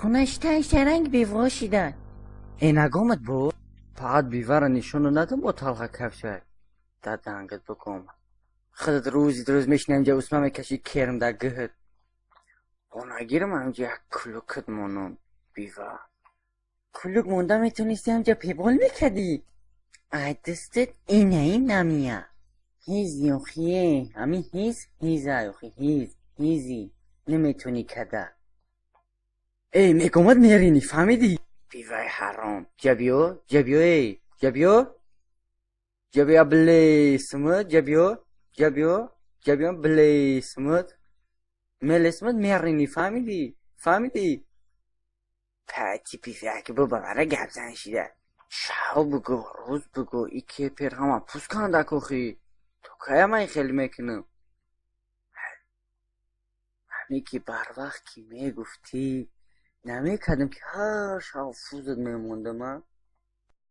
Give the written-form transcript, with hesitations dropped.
خونش تنگ رنگ بیوه شیدن. نگامت بود؟ فقط بیوه را نشونو ندم با تلخه کفشه دادنگت بکن. خودت روز میشنم جا اسمه میکشی کرم در گهت. نگیرم همجا یک کلوکت مونم بیوه. کلوک مونده میتونستی همجا پیبال میکدی. دستت اینه نمیه. هیز یوخیه همی هیزه یوخی هیزی نمیتونی کده. نگامت میرینی فهمیدی؟ بیوه حرام. جبیو بلیسمت جبیو بلیسمت ملسمت میرینی فهمیدی؟ پتی پیفه که با ببره گبزن شیده. شاو بگو روز بگو ای که پر همه پوست کنده کخی تو که من خیلی میکنم. همی که بر وقت که میگفتی نمیکردم که هر شاو فوزت میمونده من.